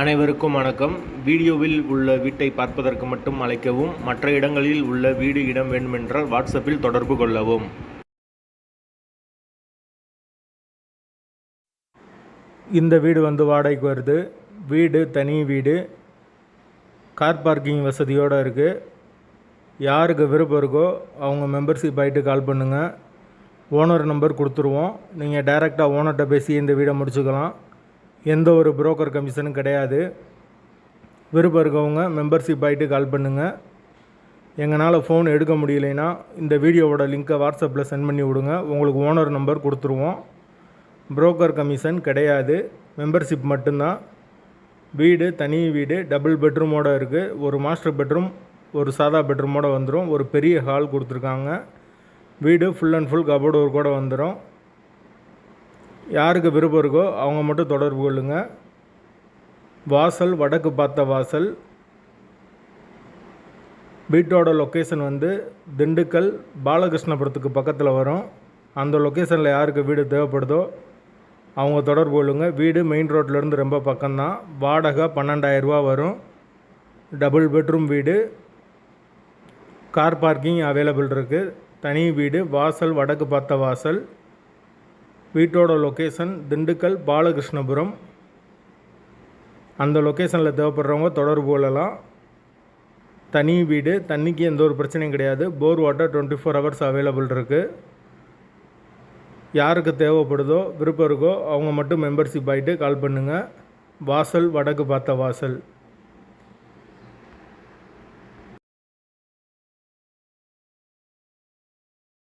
அனைவருக்கும் வணக்கம். வீடியோவில் உள்ள வீட்டை பார்ப்பதற்கு மட்டும் அழைக்கவும். மற்ற இடங்களில் உள்ள வீடு இடம் வேண்டுமென்றால் வாட்ஸ்அப்பில் தொடர்பு கொள்ளவும். இந்த வீடு வாடகைக்கு வருது. வீடு தனி வீடு, கார் பார்க்கிங் வசதியோடு இருக்குது. யாருக்கு விருப்பம் இருக்கோ அவங்க மெம்பர்ஷிப் ஆகிட்டு கால் பண்ணுங்கள். ஓனர் நம்பர் கொடுத்துருவோம். நீங்கள் டைரெக்டாக ஓனர்கிட்ட பேசி இந்த வீடை முடிச்சுக்கலாம். எந்த ஒரு புரோக்கர் கமிஷனும் கிடையாது. விருப்பம் இருக்கவங்க மெம்பர்ஷிப் ஆகிட்டு கால் பண்ணுங்கள். எங்களால் ஃபோன் எடுக்க முடியலைன்னா இந்த வீடியோவோட லிங்க்கை வாட்ஸ்அப்பில் சென்ட் பண்ணி விடுங்க. உங்களுக்கு ஓனர் நம்பர் கொடுத்துருவோம். புரோக்கர் கமிஷன் கிடையாது, மெம்பர்ஷிப் மட்டும்தான். வீடு தனி வீடு, டபுள் பெட்ரூமோடு இருக்குது. ஒரு மாஸ்டர் பெட்ரூம், ஒரு சாதா பெட்ரூமோடு வந்துடும். ஒரு பெரிய ஹால் கொடுத்துருக்காங்க. வீடு ஃபுல் அண்ட் ஃபுல் கபோர்டு ஒர்க்கோடு வந்துடும். யாருக்கு விருப்பம் இருக்கோ அவங்க மட்டும் தொடர்பு கொள்ளுங்கள். வாசல் வடக்கு பார்த்த வாசல். வீட்டோட லொக்கேஷன் திண்டுக்கல் பாலகிருஷ்ணபுரத்துக்கு பக்கத்தில் வரும். அந்த லொக்கேஷனில் யாருக்கு வீடு தேவைப்படுதோ அவங்க தொடர்பு கொள்ளுங்கள். வீடு மெயின் ரோட்லேருந்து ரொம்ப பக்கம்தான். வாடகை 12,000 ரூபா வரும். டபுள் பெட்ரூம் வீடு, கார் பார்க்கிங் அவைலபிள் இருக்குது. தனி வீடு, வாசல் வடக்கு பார்த்த வாசல். வீட்டோட லொக்கேஷன் திண்டுக்கல் பாலகிருஷ்ணபுரம். அந்த லொக்கேஷனில் தேவைப்படுறவங்க தொடர்பு கொள்ளலாம். தனி வீடு, தண்ணிக்கு எந்த ஒரு பிரச்சனையும் கிடையாது. போர் வாட்டர் 24 ஹவர்ஸ் அவைலபிள் இருக்குது. யாருக்கு தேவைப்படுதோ விருப்பம் இருக்கோ அவங்க மட்டும் மெம்பர்ஷிப் ஆகிட்டு கால் பண்ணுங்கள். வாசல் வடக்கு பார்த்த வாசல்.